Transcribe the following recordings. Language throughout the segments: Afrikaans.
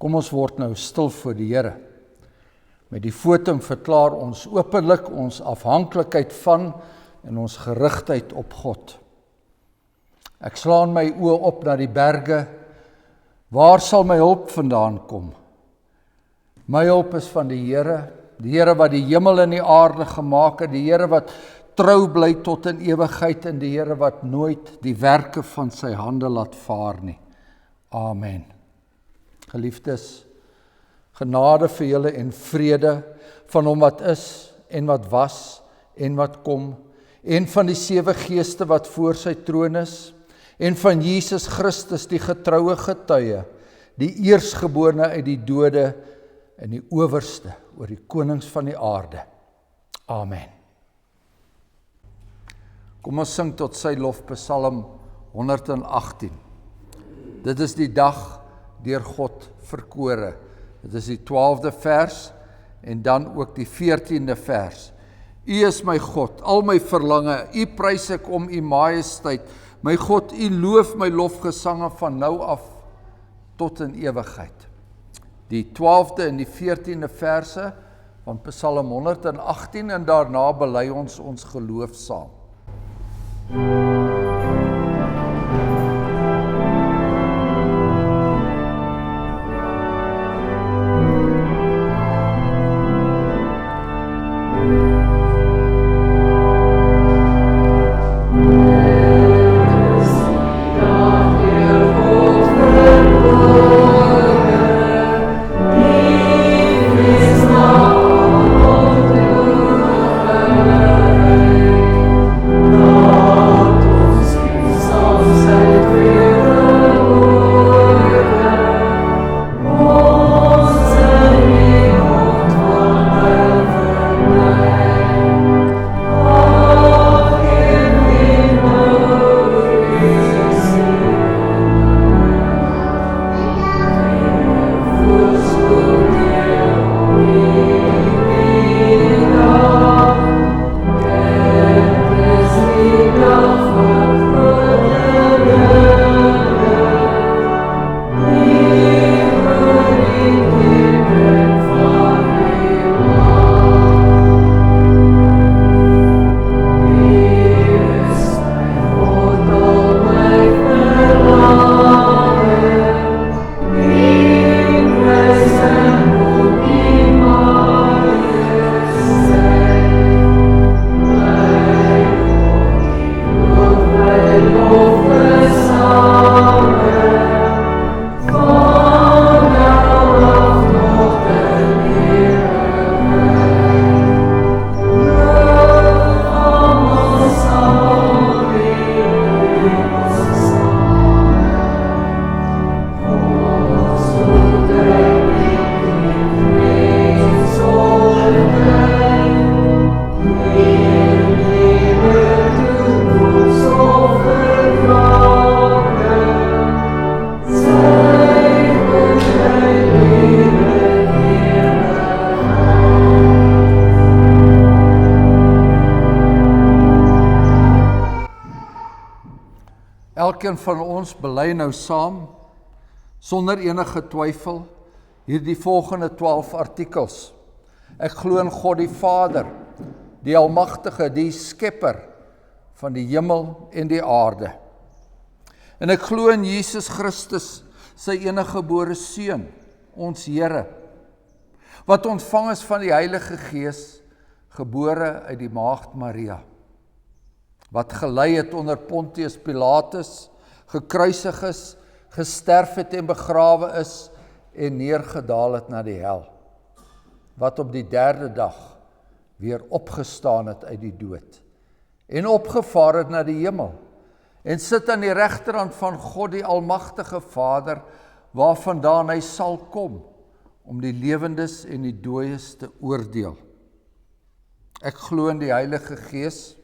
Kom ons word nou stil voor die Here. Met die votum verklaar ons openlik ons afhanklikheid van en ons gerigtheid op God. Ek slaan my oë op na die berge. Waar sal my hulp vandaan kom? My hulp is van die Here wat die hemel en die aarde gemaak het, die Here wat trou bly tot in ewigheid en die Here wat nooit die werke van sy hande laat vaar nie. Amen. Geliefdes, genade vir julle en vrede van hom wat is en wat was en wat kom, en van die 7 geeste wat voor sy troon is, en van Jesus Christus die getroue getuie, die eerstgeborene uit die dode en die owerste oor die konings van die aarde. Amen. Kom ons sing tot sy lof Psalm 118. Dit is die dag deur God verkore. Dit is die 12de vers en dan ook die 14de vers. U is my God, al my verlange, u prys ek om u majesteit. My God, u loof my lofgesange van nou af tot in ewigheid. Die 12de en die 14de verse van Psalm 118 en daarna bely ons geloof saam. Elkeen van ons bely nou saam, sonder enige twyfel, hierdie volgende 12 artikels. Ek glo in God die Vader, die Almagtige, die Skepper van die hemel en die aarde. En ek glo in Jesus Christus, sy enige gebore Seun, ons Here, wat ontvang is van die Heilige Gees, gebore uit die Maagd Maria, wat gelei het onder Pontius Pilatus, gekruisig is, gesterf het en begrawe is, en neergedaal het na die hel, wat op die 3de dag weer opgestaan het uit die dood, en opgevaar het na die hemel, en sit aan die regterhand van God die Almagtige Vader, waarvandaan hy sal kom, om die lewendes en die dooies te oordeel. Ek glo in die Heilige Gees.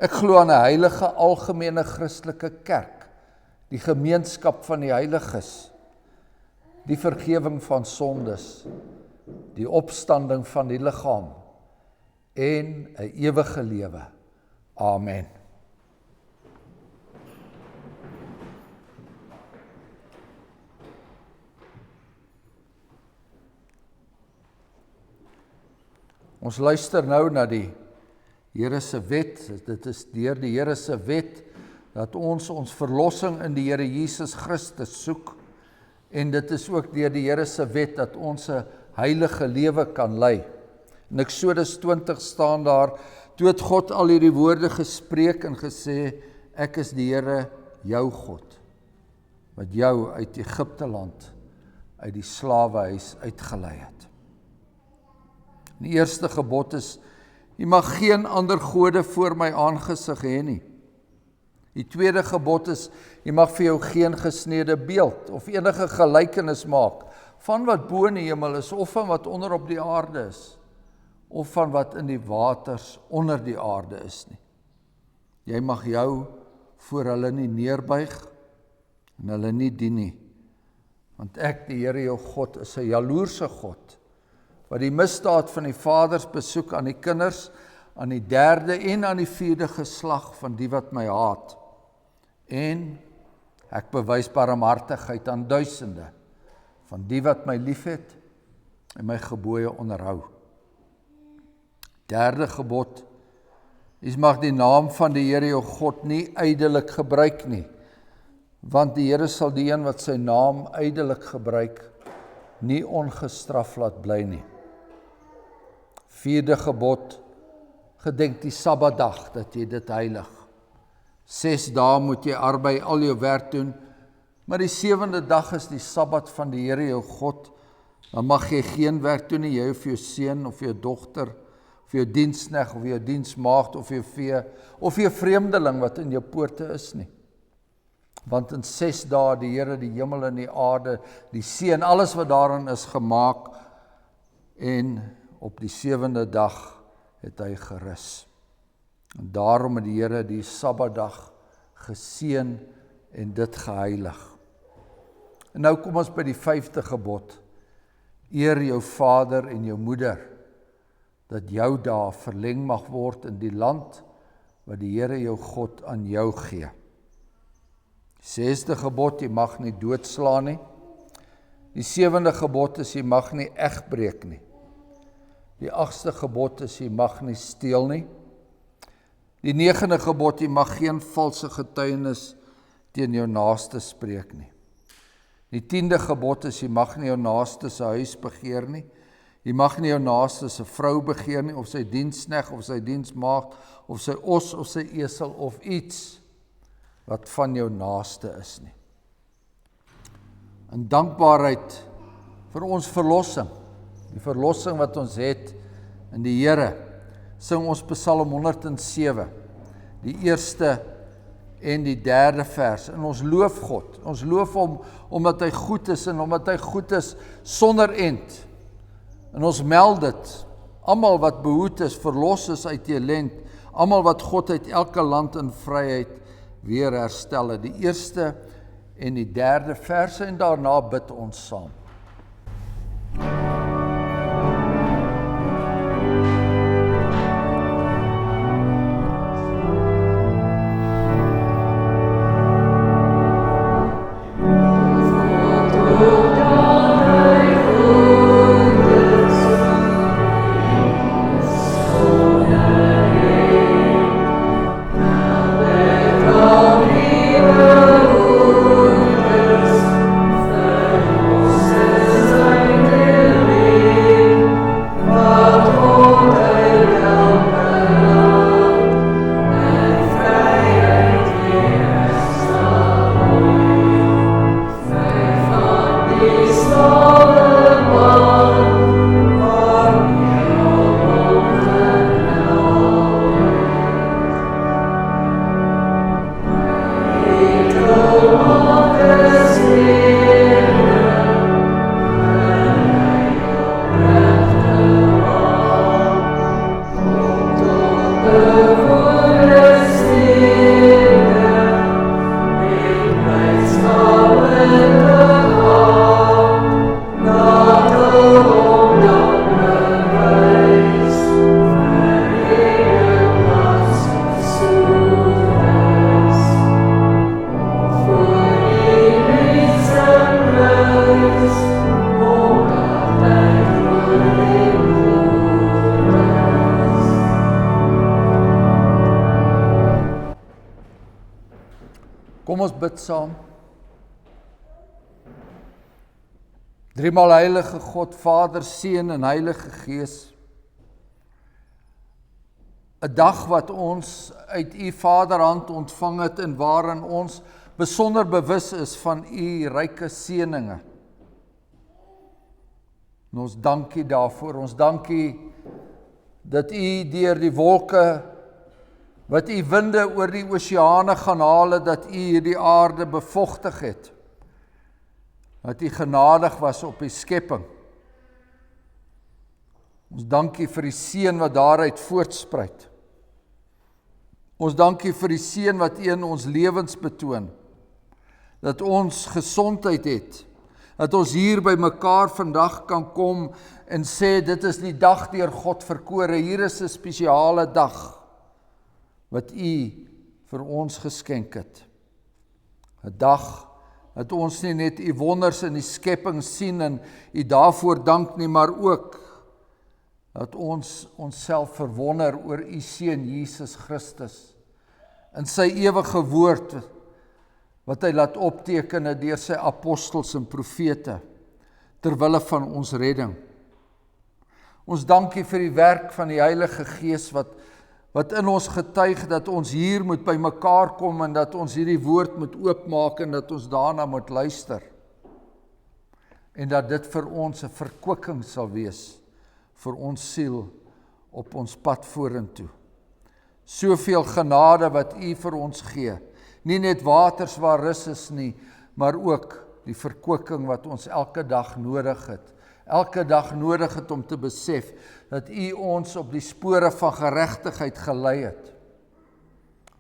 Ek glo aan 'n heilige algemene Christelike kerk, die gemeenskap van die heiliges, die vergifnis van sondes, die opstanding van die liggaam en 'n ewige lewe. Amen. Ons luister nou na die Here se wet. Dit is deur die Here se wet dat ons verlossing in die Here Jesus Christus soek. En dit is ook deur die Here se wet dat ons 'n heilige lewe kan lei. In Eksodus 20 staan daar, toe het God al hierdie woorde gespreek en gesê, ek is die Here jou God, wat jou uit Egipte land, uit die slawehuis uitgelei het. Die eerste gebod is, jy mag geen ander gode voor my aangesig hê nie. Die tweede gebod is, jy mag vir jou geen gesnede beeld of enige gelykenis maak van wat bo in die hemel is, of van wat onder op die aarde is, of van wat in die waters onder die aarde is nie. Jy mag jou voor hulle nie neerbuig en hulle nie dien nie, want ek, die Here jou God, is 'n jaloerse God, wat die misdaad van die vaders besoek aan die kinders, aan die 3de en aan die 4de geslag van die wat my haat. En ek bewys barmhartigheid aan duisende van die wat my liefhet en my gebooie onderhou. 3de gebod, jy mag die naam van die Here jou God nie ydelik gebruik nie, want die Here sal die een wat sy naam ydelik gebruik, nie ongestraf laat bly nie. 4de gebod, gedenk die Sabbatdag, dat jy dit heilig. 6 dae moet jy arbei, al jou werk doen, maar die 7de dag is die Sabbat van die Here jou God, dan mag jy geen werk doen nie, jy of jou seun, of jou dogter, of jou diensknegt, of jou diensmaagd, of jou vee, of jou vreemdeling wat in jou poorte is nie. Want in 6 dae die Here die hemel en die aarde, die see en alles wat daarin is gemaak, en op die 7de dag het hy gerus. En daarom het die Here die Sabbatdag geseën en dit geheilig. En nou kom ons by die 5de gebod. Eer jou vader en jou moeder, dat jou dae verleng mag word in die land wat die Here jou God aan jou gee. 6de gebod, jy mag nie doodslaan nie. Die 7de gebod is, jy mag nie egbreek nie. Die 8ste gebod is, jy mag nie steel nie. Die 9de gebod, jy mag geen valse getuienis teen jou naaste spreek nie. Die 10de gebod is, jy mag nie jou naaste se huis begeer nie. Jy mag nie jou naaste se vrou begeer nie, of sy diensknegt, of sy diensmaagd, of sy os, of sy esel, of iets wat van jou naaste is nie. In dankbaarheid vir ons verlossing, die verlossing wat ons het in die Here, sing ons Psalm 107, die 1ste en die 3de vers, en ons loof God, ons loof hom, omdat hy goed is, en omdat hy goed is sonder end, en ons meld dit, almal wat behoed is, verlos is uit die ellend, almal wat God uit elke land in vryheid weer herstel, die 1ste en die 3de verse, en daarna bid ons saam. Yeah. bid saam. Driemaal heilige God, Vader, Seun en Heilige Gees. 'n dag wat ons uit U Vaderhand ontvang het en waarin ons besonder bewus is van U ryke seëninge. En ons dank U daarvoor. Ons dank U dat U deur die wolke wat U winde oor die oseane gaan haal het, dat U hierdie aarde bevochtig het. Dat U genadig was op die skepping. Ons dank U vir die seën wat daaruit voortspruit. Ons dank U vir die seën wat U in ons lewens betoon. Dat ons gesondheid het. Dat ons hier by mekaar vandag kan kom en sê, dit is die dag deur God verkore. Hier is 'n spesiale dag wat U vir ons geskenk het. 'n dag dat ons nie net U wonders in die skepping sien en U daarvoor dank nie, maar ook dat ons onsself verwonder oor U Seun Jesus Christus in sy ewige woord wat hy laat opteken het deur sy apostels en profete ter wille van ons redding. Ons dank U vir die werk van die Heilige Gees wat in ons getuig dat ons hier moet by mekaar kom en dat ons hierdie woord moet oopmaak en dat ons daarna moet luister. En dat dit vir ons 'n verkwikking sal wees vir ons siel op ons pad vorentoe. Soveel genade wat U vir ons gee. Nie net waters waar rus is nie, maar ook die verkwikking wat ons elke dag nodig het. Elke dag nodig het om te besef dat U ons op die spore van geregtigheid gelei het.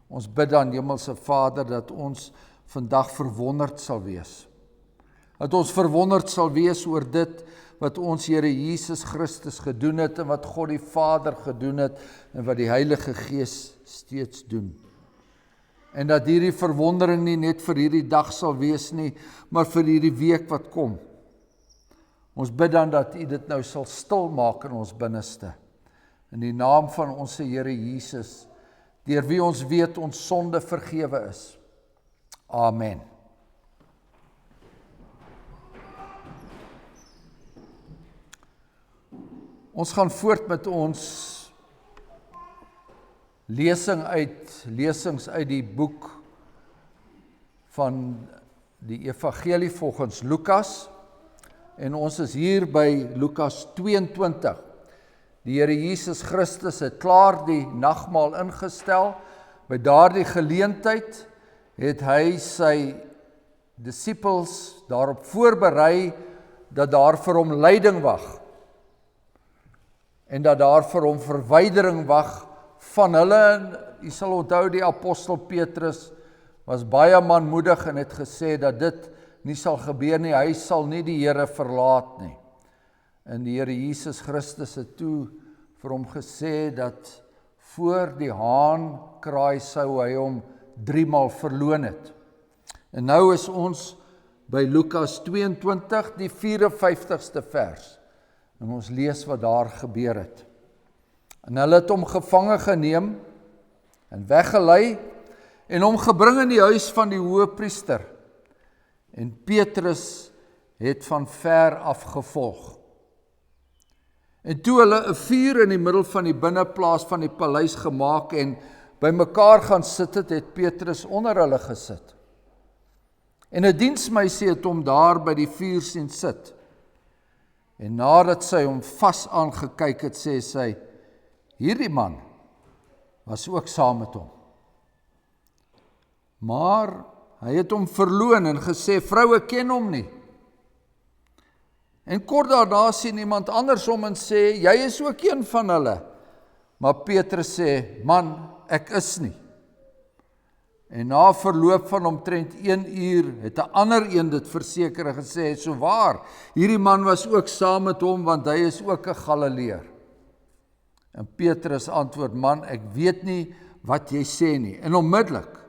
Ons bid dan, Hemelse Vader, dat ons vandag verwonderd sal wees. Dat ons verwonderd sal wees oor dit wat ons Here Jesus Christus gedoen het en wat God die Vader gedoen het en wat die Heilige Gees steeds doen. En dat hierdie verwondering nie net vir hierdie dag sal wees nie, maar vir hierdie week wat kom. Ons bid dan dat U dit nou sal stil maak in ons binneste. In die naam van ons Here Jesus, deur wie ons weet ons sonde vergewe is. Amen. Ons gaan voort met ons lesings uit die boek van die Evangelie volgens Lukas. En ons is hier by Lukas 22. Die Here Jesus Christus het klaar die nagmaal ingestel. By daardie geleentheid het hy sy disippels daarop voorberei dat daar vir hom lyding wag. En dat daar vir hom verwydering wag van hulle. En u sal onthou die apostel Petrus was baie manmoedig en het gesê dat dit nie sal gebeur nie, hy sal nie die Here verlaat nie. En die Here Jesus Christus het toe vir hom gesê dat voor die haan kraai sou hy hom 3 maal verloon het. En nou is ons by Lukas 22, die 54ste vers. En ons lees wat daar gebeur het. En hulle het hom gevange geneem en weggelei en hom gebring in die huis van die hoëpriester. En Petrus het van ver af gevolg. En toe hulle 'n vuur in die middel van die binneplaas van die paleis gemaak en by mekaar gaan sit het Petrus onder hulle gesit. En 'n diensmeisie het hom daar by die vuur sien sit. En nadat sy hom vas aangekyk het, sê sy, hierdie man was ook saam met hom. Maar hy het hom verloon en gesê, vrou, ek ken hom nie. En kort daarna sien iemand anders hom en sê, jy is ook een van hulle. Maar Petrus sê, man, ek is nie. En na verloop van omtrent 1 uur het 'n ander een dit verseker en gesê, so waar, hierdie man was ook saam met hom, want hy is ook 'n Galileër. En Petrus antwoord, man, ek weet nie wat jy sê nie. En onmiddellik,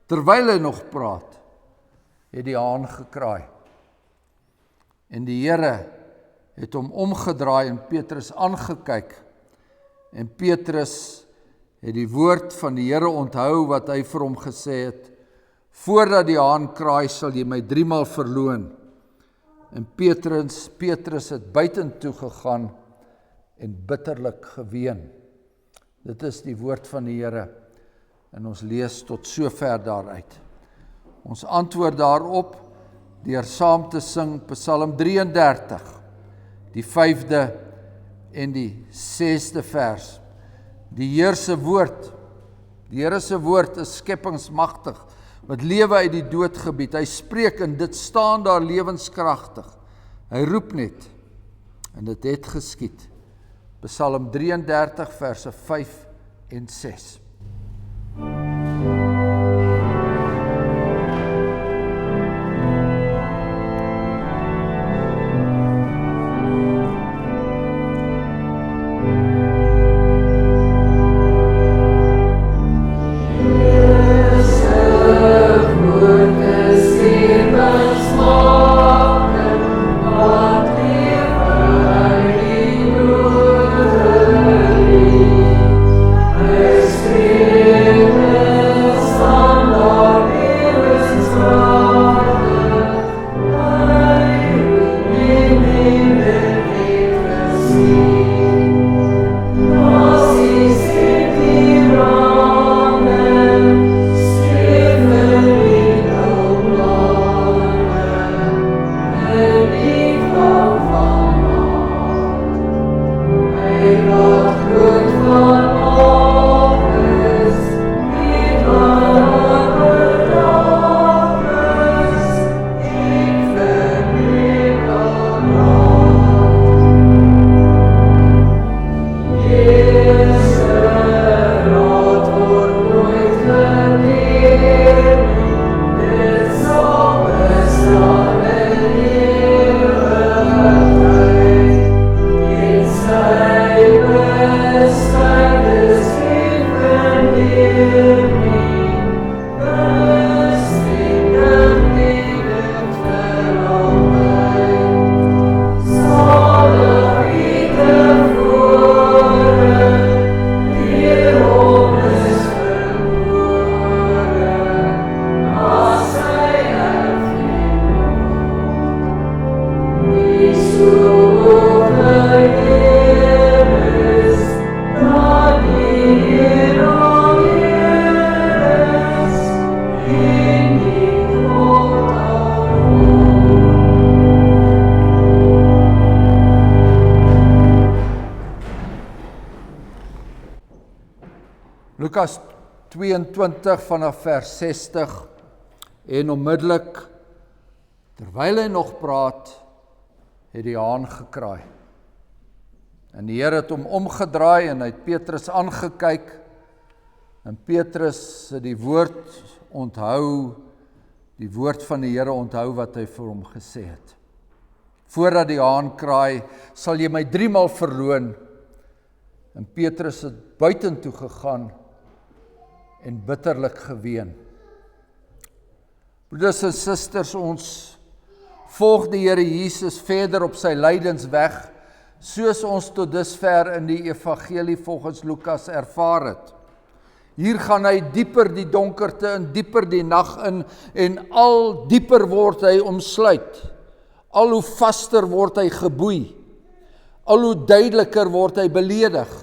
terwyl hy nog praat, het die haan gekraai. En die Here het hom omgedraai en Petrus aangekyk. En Petrus het die woord van die Here onthou wat hy vir hom gesê het, Voordat die haan kraai, sal jy my 3 maal verloon. En Petrus het buitentoe gegaan en bitterlik geween. Dit is die woord van die Here. En ons lees tot sover daaruit. Ons antwoord daarop deur saam te sing Psalm 33, die 5de en die 6de vers. Die Here se woord is skepingsmagtig, wat lewe uit die dood gebied. Hy spreek en dit staan daar lewenskragtig. Hy roep net en dit het geskied. Psalm 33 verse 5 en 6. Lukas 22 vanaf vers 60 en onmiddellik, terwyl hy nog praat, het die haan gekraai. En die Here het hom omgedraai en hy het Petrus aangekyk en Petrus het die woord onthou, die woord van die Here onthou wat hy vir hom gesê het. Voordat die haan kraai, sal jy my 3 maal verloon. En Petrus het buitentoe gegaan en bitterlik geween. Broeders en susters, ons volg die Here Jesus verder op sy lydensweg, soos ons tot dusver in die evangelie volgens Lukas ervaar het. Hier gaan hy dieper die donkerte in, dieper die nag in, en al dieper word hy omsluit. Al hoe vaster word hy geboei. Al hoe duideliker word hy beledig.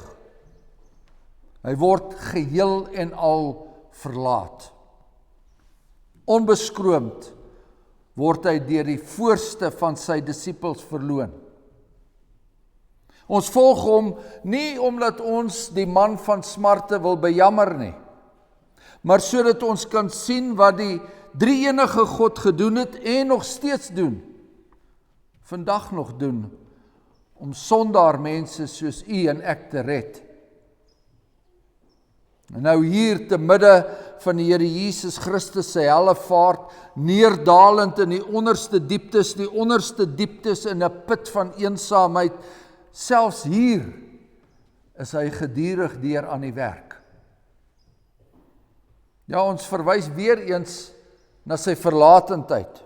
Hy word geheel en al verlaat. Onbeskroomd word hy deur die voorste van sy disippels verloon. Ons volg hom nie omdat ons die man van smarte wil bejammer nie, maar sodat ons kan sien wat die drie-enige God gedoen het en nog steeds doen, vandag nog doen, om sondaar mense soos u en ek te red. En nou hier te midde van die Here Jesus Christus sy hellevaart, neerdalend in die onderste dieptes in 'n put van eensaamheid, selfs hier is hy gedurig deur aan die werk. Ja, ons verwys weer eens na sy verlatendheid.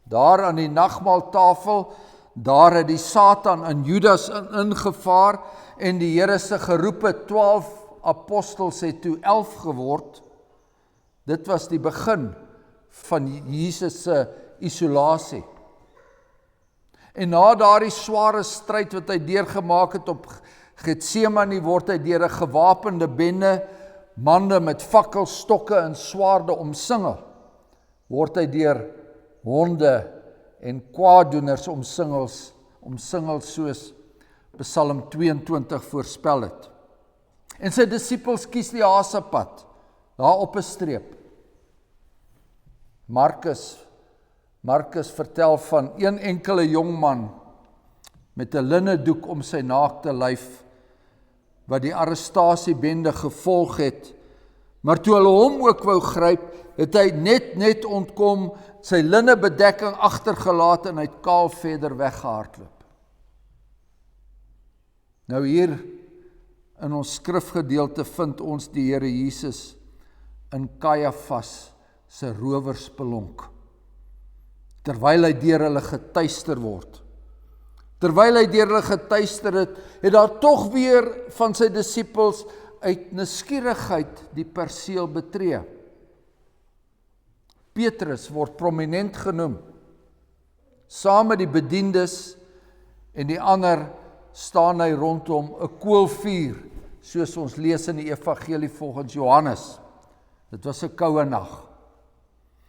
Daar aan die nagmaaltafel, daar het die Satan in Judas ingevaar en die Here se geroepe 12 apostels het toe 11 geword. Dit was die begin van Jesus se isolasie. En na daardie sware stryd wat hy deurgemaak het op Getsemane, word hy deur 'n gewapende bende, manne met fakkels, stokke en swaarde omsingel. Word hy deur honde en kwaaddoeners omsingel soos Psalm 22 voorspel het. En sy disippels kies die haasepad, daar op 'n streep. Markus vertel van een enkele jong man met 'n linnedoek om sy naakte lyf, wat die arrestasiebende gevolg het, maar toe hulle hom ook wou gryp, het hy net ontkom, sy linnebedekking agtergelaat en hy het kaal verder weggehardloop. Nou hier in ons skrifgedeelte vind ons die Here Jesus in Kajafas se rowerspelonk, terwyl hy deur hulle getuister word. Terwyl hy deur hulle getuister het, het daar tog weer van sy disippels uit nuuskierigheid die perseel betree. Petrus word prominent genoem, saam met die bediendes en die ander staan hy rondom 'n koolvuur, soos ons lees in die evangelie volgens Johannes. Dit was 'n koue nag.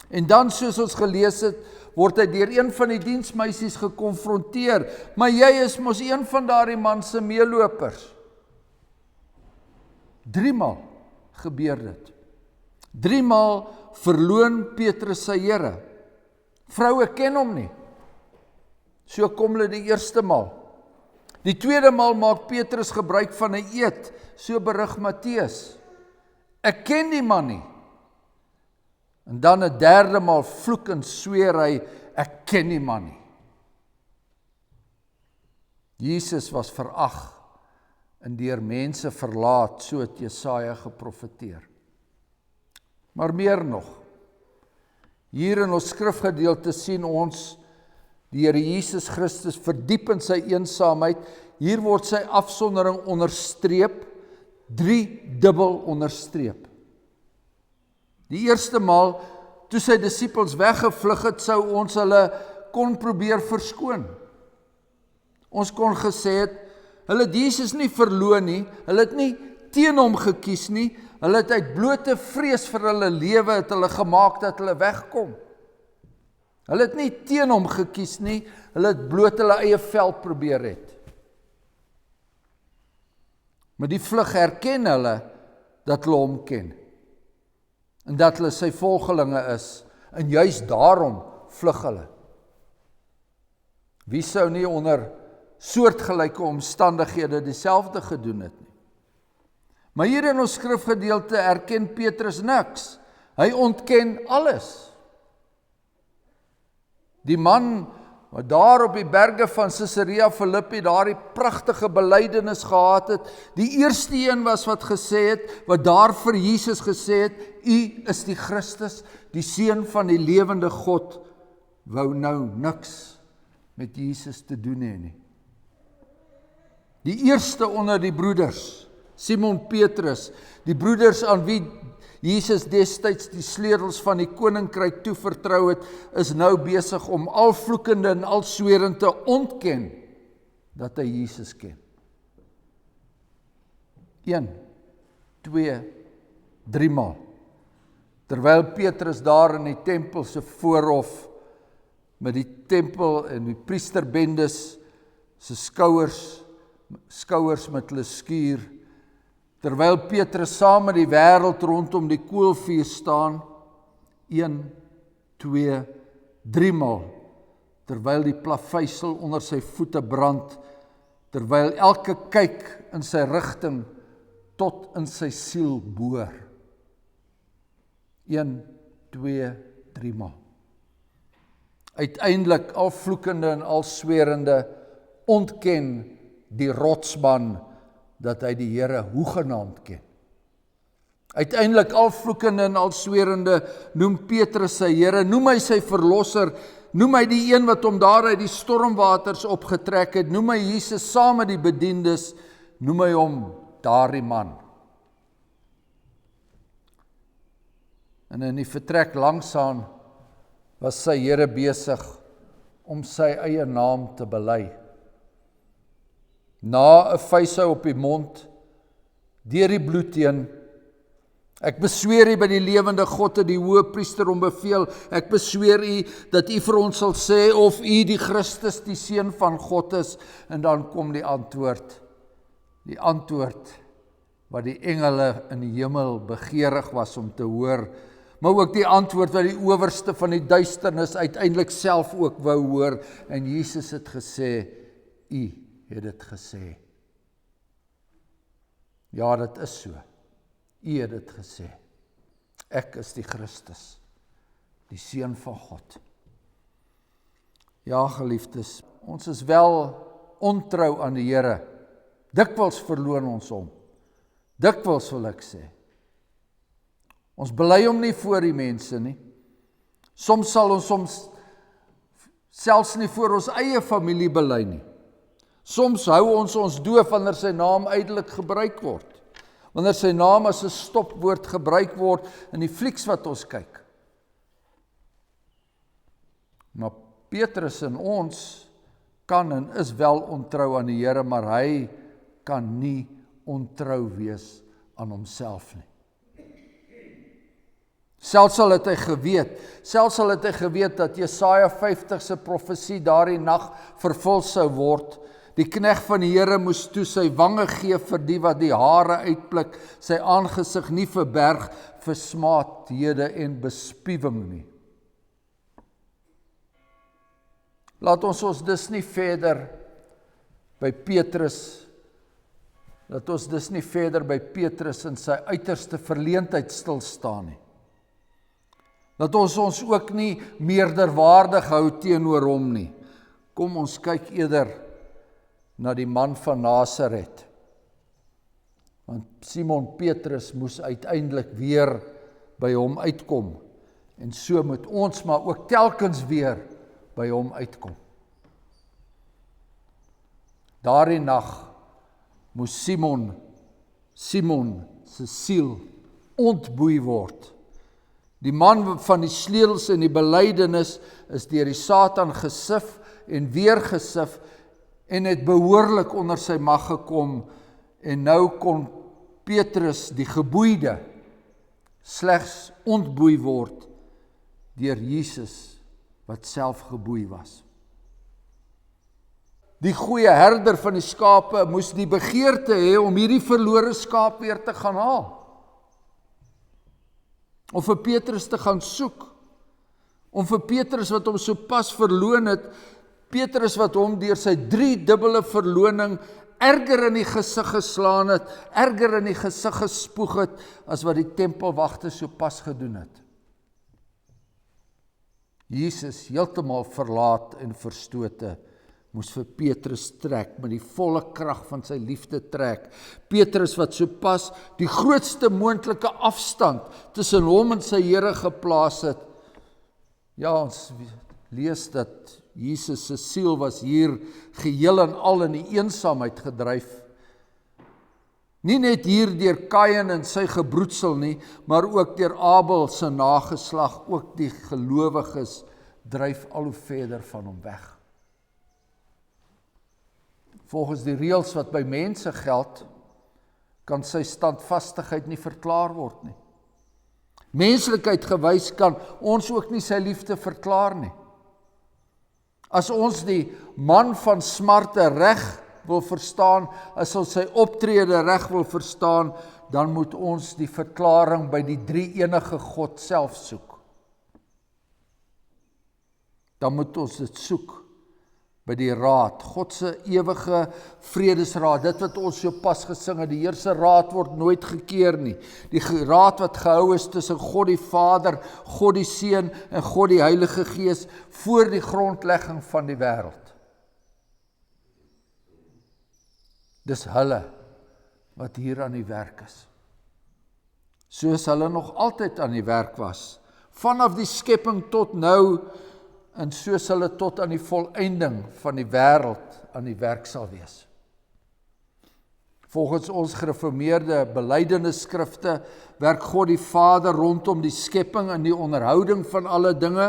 En dan, soos ons gelees het, word hy deur een van die diensmeisies gekonfronteer, maar jy is mos een van daardie man se meelopers. 3 maal gebeur dit. 3 maal verloon Petrus sy Here. Vroue ken hom nie. So kom hulle die eerste maal. Die tweede maal maak Petrus gebruik van 'n eed, so berig Matteus. Ek ken die man nie. En dan 'n derde maal vloek en sweer hy, ek ken die man nie. Jesus was verag en deur mense verlaat, so het Jesaja geprofeteer. Maar meer nog, hier in ons skrifgedeelte sien ons die Here Jesus Christus verdiep in sy eensaamheid. Hier word sy afsondering onderstreep, 3 dubbel onderstreep. Die eerste maal, toe sy disippels weggevlug het, sou ons hulle kon probeer verskoon. Ons kon gesê het, hulle het Jesus nie verloon nie, hulle het nie teen hom gekies nie, hulle het uit blote vrees vir hulle lewe het hulle gemaak dat hulle wegkom. Hulle het nie teen hom gekies nie, hulle het bloot hulle eie veld probeer het. Maar die vlug herken hulle dat hulle hom ken, en dat hulle sy volgelinge is, en juis daarom vlug hulle. Wie sou nie onder soortgelyke omstandighede dieselfde gedoen het nie? Maar hier in ons skrifgedeelte erken Petrus niks. Hy ontken alles. Die man wat daar op die berge van Caesarea Philippi daardie pragtige belydenis gehad het, die eerste een was wat gesê het, wat daar vir Jesus gesê het, U is die Christus, die Seun van die lewende God, wou nou niks met Jesus te doen hê nie. Die eerste onder die broeders, Simon Petrus, die broeders aan wie Jesus destyds die sleutels van die koninkryk toevertrou het, is nou besig om al vloekende en al swerend te ontken dat hy Jesus ken. 1, 2, 3 maal. Terwyl Petrus daar in die tempel se voorhof met die tempel en die priesterbendes se skouers met hulle skuur, terwyl Petrus saam met die wêreld rondom die koolvuur staan, 1, 2, 3 maal, terwyl die plaveisel onder sy voete brand, terwyl elke kyk in sy rigting tot in sy siel boor. 1, 2, 3 maal. Uiteindelik al vloekende en al swerende ontken die rotsman dat hy die Here hoegenaamd ken. Uiteindelik al vloekende en al swerende noem Petrus sy Here, noem hy sy verlosser, noem hy die een wat hom daar uit die stormwaters opgetrek het, noem hy Jesus saam met die bediendes, noem hy hom daardie man. En in die vertrek langsaan was sy Here besig om sy eie naam te bely. Na 'n vuishou op die mond, deur die bloed heen, ek besweer U by die lewende God en die hoëpriester om beveel, ek besweer U dat U vir ons sal sê of U die Christus, die Seun van God is, en dan kom die antwoord wat die engele in die hemel begeerig was om te hoor, maar ook die antwoord wat die owerste van die duisternis uiteindelik self ook wou hoor, en Jesus het gesê, U het dit gesê. Ja, dit is so. U het dit gesê. Ek is die Christus, die Seun van God. Ja, geliefdes, ons is wel ontrou aan die Here. Dikwels verloon ons hom. Dikwels wil ek sê. Ons bely hom nie voor die mense nie. Soms sal ons selfs nie voor ons eie familie bely nie. Soms hou ons doof wanneer sy naam uitelik gebruik word. Wanneer sy naam as 'n stopwoord gebruik word in die flieks wat ons kyk. Maar Petrus en ons kan en is wel ontrou aan die Here, maar hy kan nie ontrou wees aan homself nie. Selfs al het hy geweet dat Jesaja 50 se profesie daardie nag vervul sou word. Die knegt van die Here moes toe sy wange gee vir die wat die hare uitpluk, sy aangesig nie verberg vir smaathede en bespiewing nie. Laat ons dus nie verder by Petrus in sy uiterste verleentheid stil staan nie. Dat ons ook nie meerderwaardig hou teenoor hom nie. Kom ons kyk eerder na die man van Nasaret. Want Simon Petrus moes uiteindelik weer by hom uitkom. En so moet ons maar ook telkens weer by hom uitkom. Daardie nag moes Simon se siel ontboei word. Die man van die sleutels en die belydenis is deur die Satan gesif en weer gesif en het behoorlik onder sy mag gekom, en nou kon Petrus die geboeide slegs ontboei word deur Jesus wat self geboei was. Die goeie herder van die skape moes die begeerte hê om hierdie verlore skaap weer te gaan haal. Om vir Petrus te gaan soek. Om vir Petrus wat hom so pas verloon het, Petrus wat hom deur sy 3-dubbele verloning erger in die gesig geslaan het, erger in die gesig gespoeg het, as wat die tempelwagte so pas gedoen het. Jesus, heeltemal verlaat en verstote, moes vir Petrus trek, met die volle krag van sy liefde trek. Petrus wat so pas die grootste moontlike afstand tussen hom en sy Here geplaas het. Ja, ons lees dat Jesus se siel was hier geheel en al in die eensaamheid gedryf. Nie net hier deur Kain en sy gebroedsel nie, maar ook deur Abel se nageslag, ook die gelowiges dryf al hoe verder van hom weg. Volgens die reëls wat by mense geld, kan sy standvastigheid nie verklaar word nie. Menslikheid gewys kan ons ook nie sy liefde verklaar nie. As ons die man van smarte reg wil verstaan, as ons sy optrede reg wil verstaan, dan moet ons die verklaring by die drie-enige God self soek. Dan moet ons dit soek by die raad, God se ewige vredesraad, dit wat ons so pas gesing het, die Here se raad word nooit gekeer nie. Die raad wat gehou is tussen God die Vader, God die Seun en God die Heilige Gees voor die grondlegging van die wêreld. Dis hulle wat hier aan die werk is. Soos hulle nog altyd aan die werk was, vanaf die skepping tot nou, en soos hulle tot aan die volëinding van die wêreld aan die werk sal wees. Volgens ons gereformeerde belydenisskrifte werk God die Vader rondom die skepping en die onderhouding van alle dinge,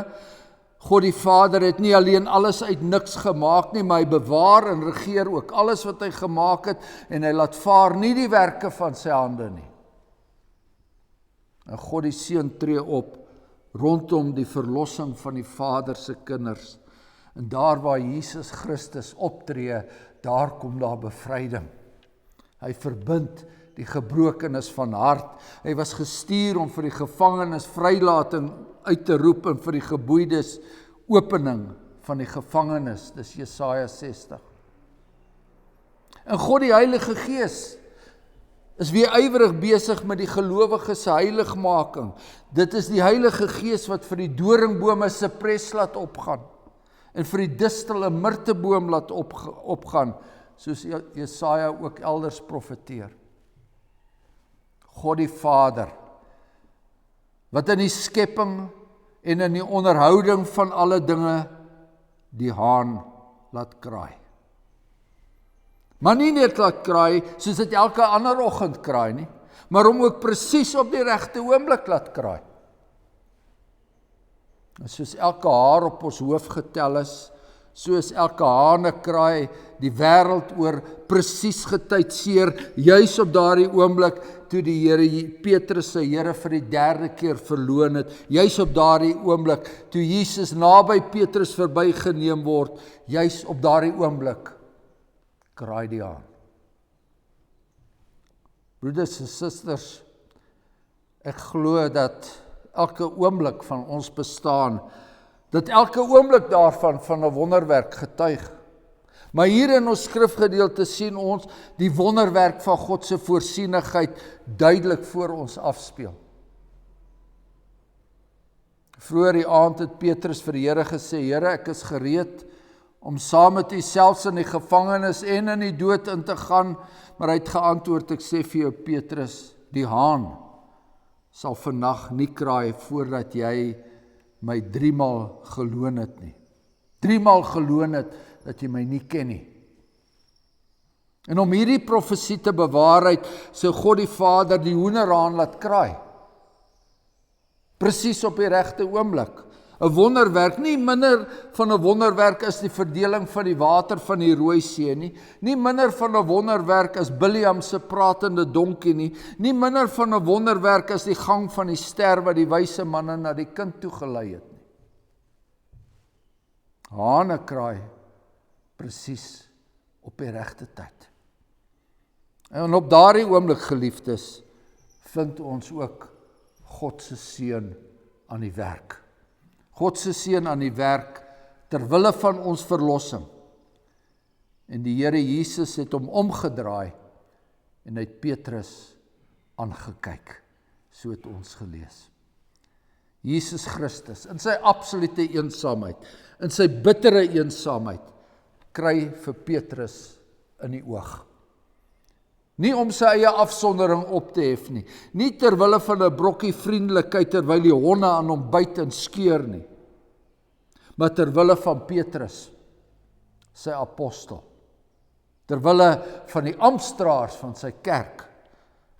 God die Vader het nie alleen alles uit niks gemaak nie, maar hy bewaar en regeer ook alles wat hy gemaak het, en hy laat vaar nie die werke van sy hande nie. En God die Seun tree op rondom die verlossing van die Vader se kinders. En daar waar Jesus Christus optree, daar kom daar bevryding. Hy verbind die gebrokenes van hart. Hy was gestuur om vir die gevangenes vrylating uit te roep en vir die geboeides opening van die gevangenes. Dis Jesaja 60. En God die Heilige Gees is weer ywerig besig met die gelowiges se heiligmaking. Dit is die Heilige Gees wat vir die doringbome se pres laat opgaan en vir die distel 'n mirteboom laat opgaan, soos Jesaja ook elders profeteer. God die Vader, wat in die skepping en in die onderhouding van alle dinge die haan laat kraai. Maar nie net laat kraai, soos dit elke ander oggend kraai nie, maar om ook presies op die regte oomblik laat kraai. En soos elke haar op ons hoof getel is, soos elke hanekraai die wêreld oor presies getydseer, juis op daardie oomblik toe die Here Petrus sy Here vir die 3de keer verloon het, juis op daardie oomblik toe Jesus naby Petrus verbygeneem word, juis op daardie oomblik kraai die haan. Broeders en susters, ek glo dat elke oomblik van ons bestaan, dat elke oomblik daarvan van 'n wonderwerk getuig. Maar hier in ons skrifgedeelte sien ons die wonderwerk van God se voorsienigheid duidelik voor ons afspeel. Vroeër die aand het Petrus vir die Here gesê, Here, ek is gereed om saam met U selfs in die gevangenis en in die dood in te gaan, maar hy het geantwoord, ek sê vir jou Petrus, die haan sal vannag nie kraai voordat jy my 3 maal geloon het nie. 3 maal geloon het dat jy my nie ken nie. En om hierdie profesie te bewaarheid, sou God die Vader die hoenderhaan laat kraai. Presies op die regte oomblik. 'n Wonderwerk, nie minder van 'n wonderwerk is die verdeling van die water van die Rooi See nie. Nie minder van 'n wonderwerk is Biliam se pratende donkie nie. Nie minder van 'n wonderwerk is die gang van die ster wat die wyse manne na die kind toe gelei het nie. Hane kraai presies op die regte tyd. En op daardie oomblik, geliefdes, vind ons ook God se seun aan die werk. God se seun aan die werk terwille van ons verlossing. En die Here Jesus het hom omgedraai en hy het Petrus aangekyk. So het ons gelees. Jesus Christus in sy absolute eensaamheid, in sy bittere eensaamheid, kry vir Petrus in die oog. Nie om sy eie afsondering op te hef nie, nie terwille van 'n brokkie vriendelikheid terwyl die honde aan hom byt en skeur nie, maar terwille van Petrus, sy apostel, terwille van die amptdraers van sy kerk,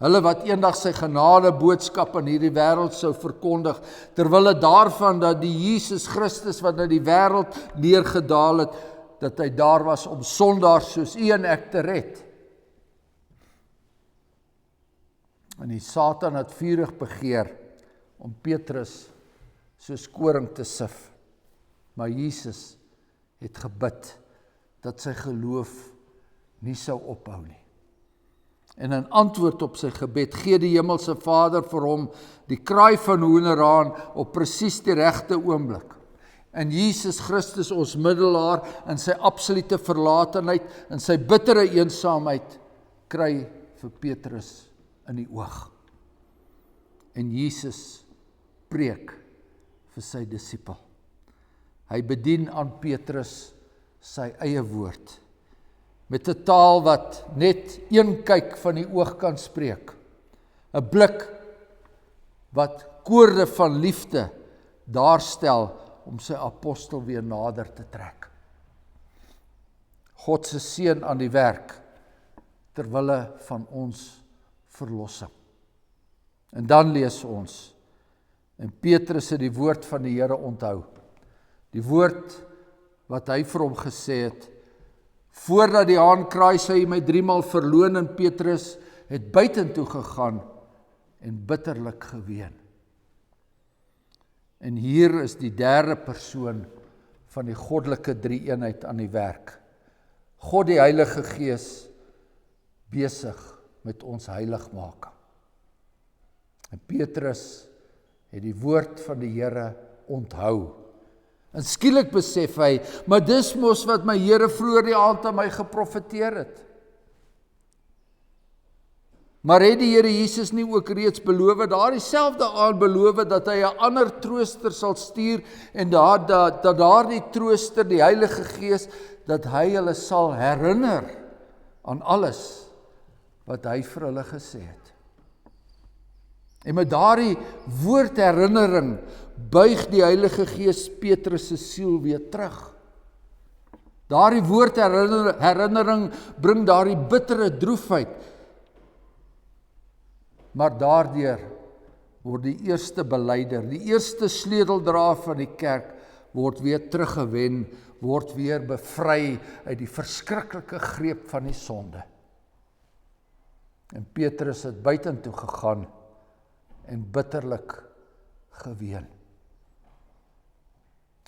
hulle wat eendag sy genade boodskap in hierdie wêreld sou verkondig, terwille daarvan dat die Jesus Christus wat na die wêreld neergedaal het, dat hy daar was om sondaars soos u en ek te red. En die Satan het vurig begeer om Petrus soos koring te sif. Maar Jesus het gebid dat sy geloof nie sou ophou nie. En in antwoord op sy gebed gee die hemelse Vader vir hom die kraai van hoenderhaan op presies die regte oomblik. En Jesus Christus, ons middelaar, in sy absolute verlatenheid, in sy bittere eensaamheid, kry vir Petrus in die oog. En Jesus preek vir sy disipel. Hy bedien aan Petrus sy eie woord, met 'n taal wat net een kyk van die oog kan spreek. 'n Blik wat koorde van liefde daarstel om sy apostel weer nader te trek. God se seun aan die werk, terwille van ons verlossing. En dan lees ons, en Petrus het die woord van die Here onthou. Die woord wat hy vir hom gesê het, voordat die haan kraai, sal jy my 3 maal verloon, en Petrus het buitentoe gegaan en bitterlik geween. En hier is die derde persoon van die goddelike drie-eenheid aan die werk. God die Heilige Gees besig met ons heiligmaking. En Petrus het die woord van die Here onthou. En skielik besef hy, maar dis mos wat my Here vroeër die aand aan my geprofeteer het. Maar het die Here Jesus nie ook reeds beloof, daar dieselfde aand beloof, dat hy 'n ander trooster sal stuur, en dat daardie trooster, die Heilige Gees, dat hy hulle sal herinner aan alles wat hy vir hulle gesê het. En met daardie woordherinnering buig die Heilige Gees Petrus se siel weer terug. Daardie woordherinnering bring daardie bittere droefheid, maar daardeur word die eerste belyder, die eerste sleuteldraer van die kerk, word weer teruggewen, word weer bevry uit die verskriklike greep van die sonde. En Petrus het buitentoe gegaan en bitterlik geween.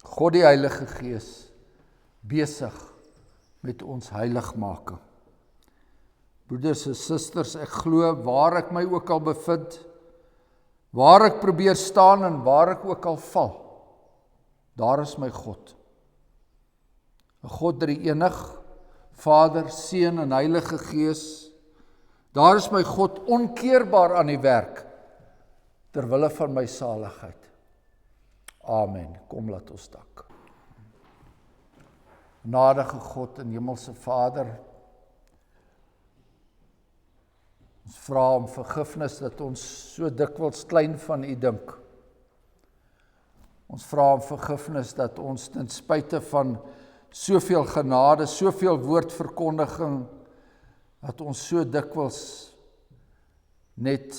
God die Heilige Gees besig met ons heiligmaking. Broeders en susters, ek glo waar ek my ook al bevind, waar ek probeer staan en waar ek ook al val, daar is my God. 'n God drie-enig, Vader, Seun en Heilige Gees. Daar is my God onkeerbaar aan die werk, ter wille van my saligheid. Amen. Kom, laat ons dank. Genadige God en hemelse Vader, ons vra om vergifnis dat ons so dikwels klein van U dink. Ons vra om vergifnis dat ons ten spyte van soveel genade, soveel woordverkondiging, dat ons so dikwels net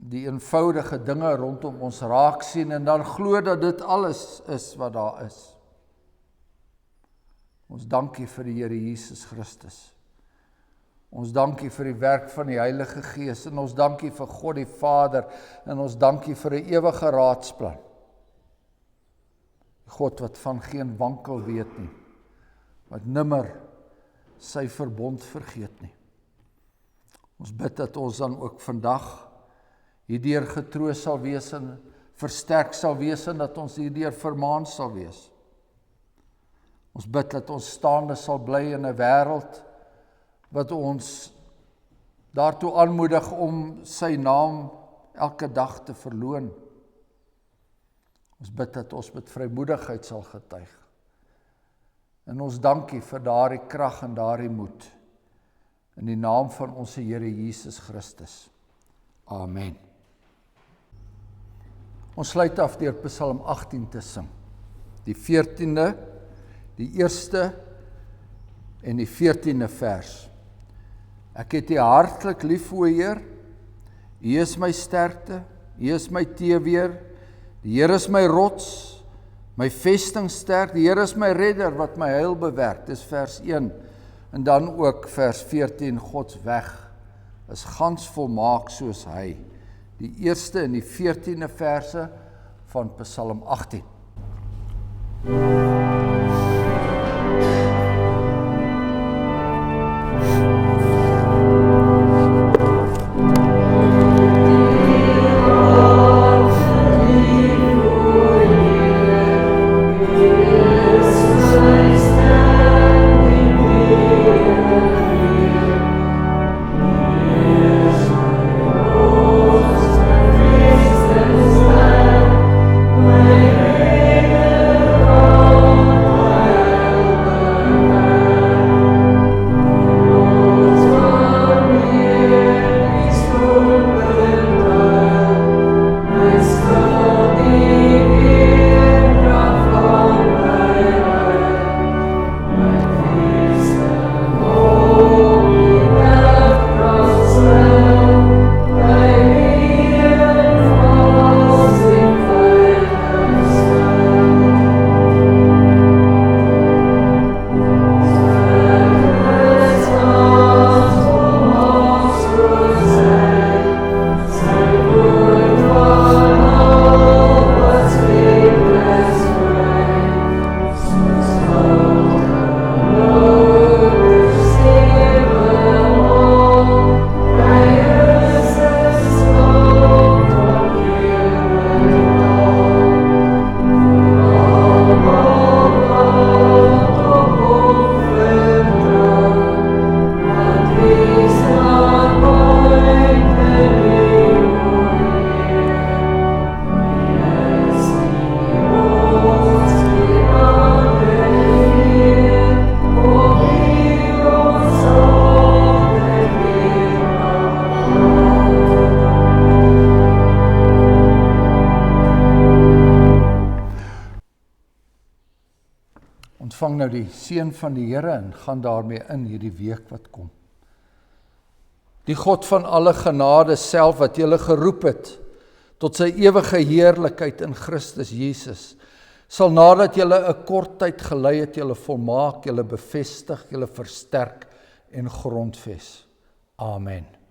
die eenvoudige dinge rondom ons raak sien en dan glo dat dit alles is wat daar is. Ons dankie vir die Here Jesus Christus. Ons dankie vir die werk van die Heilige Gees en ons dankie vir God die Vader en ons dankie vir 'n ewige raadsplan. God wat van geen wankel weet nie, wat nimmer sy verbond vergeet nie. Ons bid dat ons dan ook vandag hierdeur getroos sal wees en versterk sal wees en dat ons hierdeur vermaan sal wees. Ons bid dat ons staande sal bly in 'n wêreld wat ons daartoe aanmoedig om sy naam elke dag te verloon. Ons bid dat ons met vrymoedigheid sal getuig. En ons dankie vir daardie krag en daardie moed. In die naam van ons Here Jesus Christus. Amen. Ons sluit af deur Psalm 18 te sing. Die 14de, die 1ste en die 14de vers. Ek het U hartlik lief, o Heer. U is my sterkte, U is my teeweer. Die Here is my rots, my vestingsterk. Die Here is my redder wat my heil bewerk. Dis vers 1. En dan ook vers 14, Gods weg is gans volmaak soos hy. Die 1ste en die 14de verse van Psalm 18. Oh nou die seën van die Here en gaan daarmee in hierdie week wat kom. Die God van alle genade self wat julle geroep het tot sy ewige heerlikheid in Christus Jesus, sal nadat julle 'n kort tyd gelei het, julle volmaak, julle bevestig, julle versterk en grondves. Amen.